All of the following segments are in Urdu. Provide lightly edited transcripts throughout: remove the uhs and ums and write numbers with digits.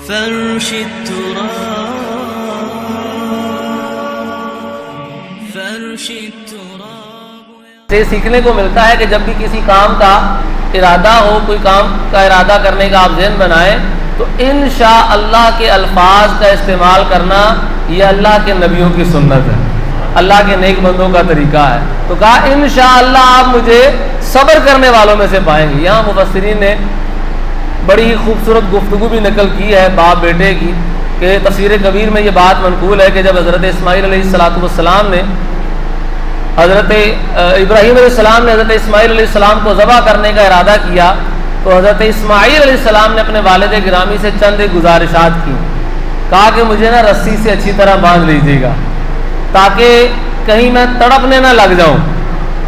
فرش التراب سے سیکھنے کو ملتا ہے کہ جب بھی کسی کام کا ارادہ ہو، کوئی کام کا ارادہ کرنے کا آپ ذہن بنائیں تو انشاءاللہ کے الفاظ کا استعمال کرنا یہ اللہ کے نبیوں کی سنت ہے، اللہ کے نیک بندوں کا طریقہ ہے۔ تو کہا انشاءاللہ آپ مجھے صبر کرنے والوں میں سے پائیں گے۔ یہاں مفسرین نے بڑی خوبصورت گفتگو بھی نقل کی ہے باپ بیٹے کی، کہ تفسیر کبیر میں یہ بات منقول ہے کہ جب حضرت اسماعیل علیہ السلام نے حضرت ابراہیم علیہ السلام نے حضرت اسماعیل علیہ السلام کو ذبح کرنے کا ارادہ کیا تو حضرت اسماعیل علیہ السلام نے اپنے والد گرامی سے چند گزارشات کی، کہا کہ مجھے نا رسی سے اچھی طرح باندھ لیجیے گا تاکہ کہیں میں تڑپنے نہ لگ جاؤں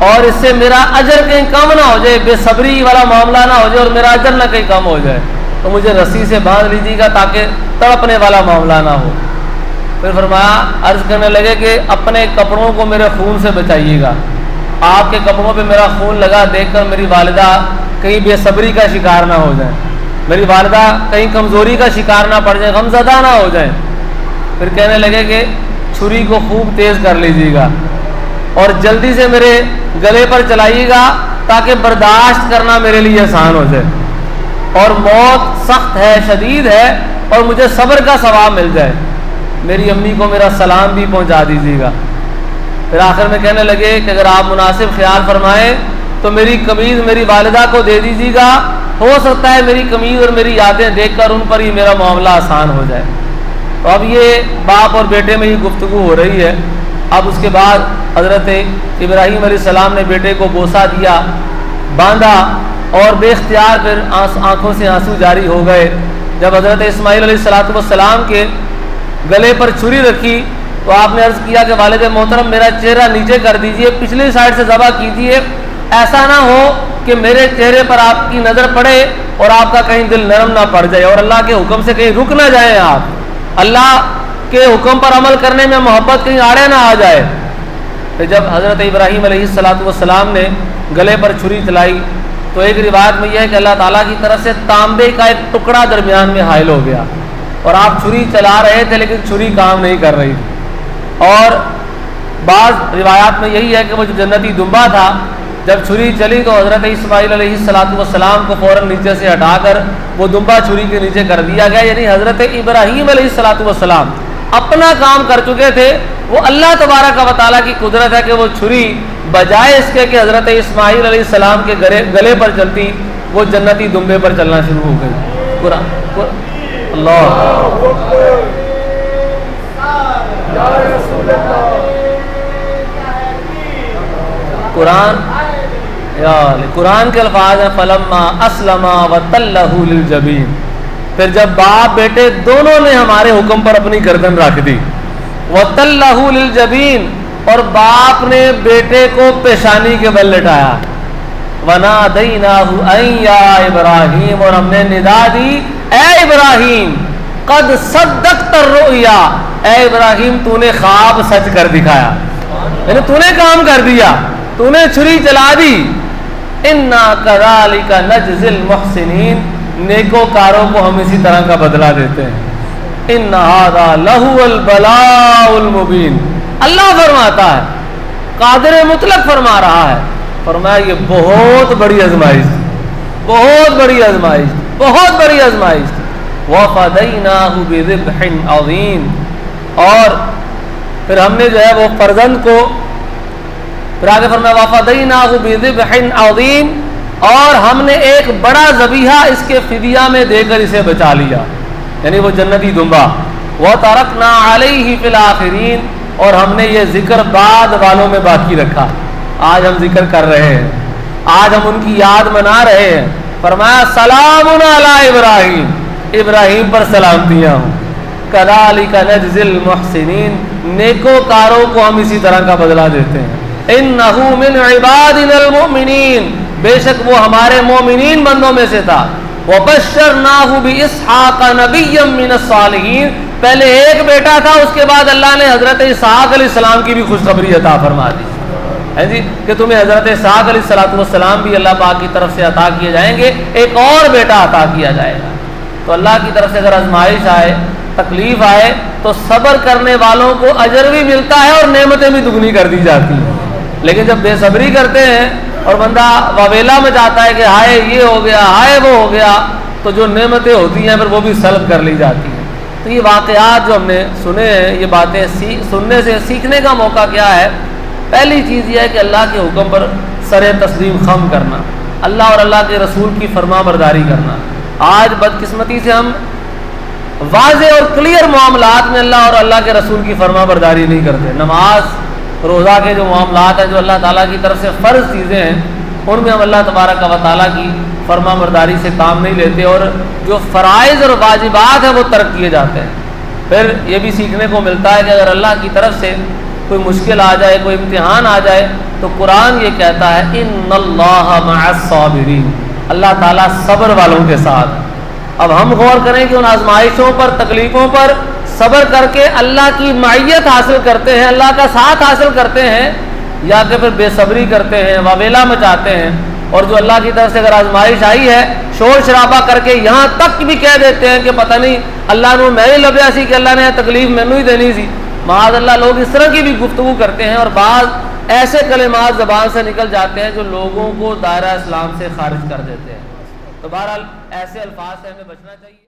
اور اس سے میرا اجر کہیں کم نہ ہو جائے، بے صبری والا معاملہ نہ ہو جائے اور میرا اجر نہ کہیں کم ہو جائے، تو مجھے رسی سے باندھ لیجیے گا تاکہ تڑپنے والا معاملہ نہ ہو۔ پھر فرمایا، عرض کرنے لگے کہ اپنے کپڑوں کو میرے خون سے بچائیے گا، آپ کے کپڑوں پہ میرا خون لگا دیکھ کر میری والدہ کہیں بے صبری کا شکار نہ ہو جائیں، میری والدہ کہیں کمزوری کا شکار نہ پڑ جائیں، غمزدہ نہ ہو جائیں۔ پھر کہنے لگے کہ چھری کو خوب تیز کر لیجیے گا اور جلدی سے میرے گلے پر چلائیے گا تاکہ برداشت کرنا میرے لیے آسان ہو جائے، اور موت سخت ہے، شدید ہے، اور مجھے صبر کا ثواب مل جائے۔ میری امی کو میرا سلام بھی پہنچا دیجیے گا۔ پھر آخر میں کہنے لگے کہ اگر آپ مناسب خیال فرمائیں تو میری قمیض میری والدہ کو دے دیجیے گا، ہو سکتا ہے میری قمیض اور میری یادیں دیکھ کر ان پر ہی میرا معاملہ آسان ہو جائے۔ تو اب یہ باپ اور بیٹے میں یہ گفتگو ہو رہی ہے۔ اب اس کے بعد حضرت ابراہیم علیہ السلام نے بیٹے کو بوسہ دیا، باندھا، اور بے اختیار پھر آنکھوں سے آنسو جاری ہو گئے۔ جب حضرت اسماعیل علیہ السلام کے گلے پر چھری رکھی تو آپ نے عرض کیا کہ والد محترم میرا چہرہ نیچے کر دیجئے، پچھلی سائڈ سے ذبح کیجئے، ایسا نہ ہو کہ میرے چہرے پر آپ کی نظر پڑے اور آپ کا کہیں دل نرم نہ پڑ جائے اور اللہ کے حکم سے کہیں رک نہ جائیں، آپ اللہ کے حکم پر عمل کرنے میں محبت کہیں آڑے نہ آ جائے۔ پھر جب حضرت ابراہیم علیہ السلام نے گلے پر چھری چلائی تو ایک روایت میں یہ ہے کہ اللہ تعالیٰ کی طرف سے تانبے کا ایک ٹکڑا درمیان میں حائل ہو گیا اور آپ چھری چلا رہے تھے لیکن چھری کام نہیں کر رہی تھی۔ اور بعض روایات میں یہی ہے کہ وہ جو جنتی دمبا تھا جب چھری چلی تو حضرت اسماعیل علیہ السلام کو فوراً نیچے سے ہٹا کر وہ دمبا چھری کے نیچے کر دیا گیا، یعنی حضرت ابراہیم علیہ السلام اپنا کام کر چکے تھے۔ وہ اللہ تبارک و تعالیٰ کی قدرت ہے کہ وہ چھری بجائے اس کے کہ حضرت اسماعیل علیہ السلام کے گلے پر چلتی وہ جنتی دمبے پر چلنا شروع ہو گئی۔ اللہ قرآن کے الفاظ ہیں فلما اسلما وتلہ للجبین، پھر جب باپ بیٹے دونوں نے ہمارے حکم پر اپنی گردن رکھ دی، وتلہ للجبین، اور باپ نے بیٹے کو پیشانی کے بل لٹایا، ونادیناہ ان یا ابراہیم، اور ہم نے ندا دی اے ابراہیم، قد صدقت الرؤیا، اے ابراہیم تو نے خواب سچ کر دکھایا، یعنی تو نے کام کر دیا، تو نے چھری چلا دی۔ انا کذالک نجزی المحسنین، نیکوکاروں کو ہم اسی طرح کا بدلہ دیتے ہیں۔ ان ھذا لہو البلاء المبین، اللہ فرماتا ہے، قادر مطلق فرما رہا ہے، فرمایا یہ بہت بڑی آزمائش تھی، بہت بڑی آزمائش تھی، بہت بڑی آزمائش تھی۔ وفدیناہ بذبح عظیم، اور پھر ہم نے جو ہے وہ فرزند کو، پھر آگے فرمایا وفدیناہ بذبح عظیم، اور ہم نے ایک بڑا ذبیحہ اس کے فدیہ میں دے کر اسے بچا لیا، یعنی وہ جنتی دمبا۔ وترکنا علیہ فی الآخرین، اور ہم نے یہ ذکر بعد والوں میں باقی رکھا، آج ہم ذکر کر رہے ہیں، آج ہم ان کی یاد منا رہے ہیں۔ فرمایا سلام علی ابراہیم، ابراہیم پر سلامتیاں ہوں، کذالک نجزی المحسنین، نیکوکاروں کو ہم اسی طرح کا بدلہ دیتے ہیں۔ انہ من عبادنا المؤمنین، بے شک وہ ہمارے مومنین بندوں میں سے تھا۔ وبشرناہ باسحاق نبیا من الصالحین، پہلے ایک بیٹا تھا، اس کے بعد اللہ نے حضرت اسحاق علیہ السلام کی بھی خوشخبری عطا فرما دی ہے جی، کہ تمہیں حضرت اسحاق علیہ السلام بھی اللہ پاک کی طرف سے عطا کیے جائیں گے، ایک اور بیٹا عطا کیا جائے گا۔ تو اللہ کی طرف سے اگر آزمائش آئے، تکلیف آئے، تو صبر کرنے والوں کو اجر بھی ملتا ہے اور نعمتیں بھی دگنی کر دی جاتی ہیں۔ لیکن جب بے صبری کرتے ہیں اور بندہ واویلا میں جاتا ہے کہ ہائے یہ ہو گیا، ہائے وہ ہو گیا، تو جو نعمتیں ہوتی ہیں پھر وہ بھی سلب کر لی جاتی ہیں۔ تو یہ واقعات جو ہم نے سنے ہیں، یہ باتیں سننے سے سیکھنے کا موقع کیا ہے؟ پہلی چیز یہ ہے کہ اللہ کے حکم پر سر تسلیم خم کرنا، اللہ اور اللہ کے رسول کی فرما برداری کرنا۔ آج بدقسمتی سے ہم واضح اور کلیئر معاملات میں اللہ اور اللہ کے رسول کی فرما برداری نہیں کرتے۔ نماز، روزہ کے جو معاملات ہیں، جو اللہ تعالیٰ کی طرف سے فرض چیزیں ہیں، ان میں ہم اللہ تبارک و تعالیٰ کی فرما برداری سے کام نہیں لیتے، اور جو فرائض اور واجبات ہیں وہ ترک کیے جاتے ہیں۔ پھر یہ بھی سیکھنے کو ملتا ہے کہ اگر اللہ کی طرف سے کوئی مشکل آ جائے، کوئی امتحان آ جائے، تو قرآن یہ کہتا ہے ان اللہ مع الصابرین، اللہ تعالیٰ صبر والوں کے ساتھ۔ اب ہم غور کریں کہ ان آزمائشوں پر، تکلیفوں پر صبر کر کے اللہ کی معیت حاصل کرتے ہیں، اللہ کا ساتھ حاصل کرتے ہیں، یا کہ پھر بے صبری کرتے ہیں، واویلا مچاتے ہیں، اور جو اللہ کی طرف سے اگر آزمائش آئی ہے شور شرابہ کر کے یہاں تک بھی کہہ دیتے ہیں کہ پتہ نہیں اللہ نے میں ہی لبیا سی کہ اللہ نے تکلیف مینوں ہی دینی سی۔ معاذ اللہ، لوگ اس طرح کی بھی گفتگو کرتے ہیں، اور بعض ایسے کلمات زبان سے نکل جاتے ہیں جو لوگوں کو دائرہ اسلام سے خارج کر دیتے ہیں۔ تو بہرحال ایسے الفاظ سے ہمیں بچنا چاہیے۔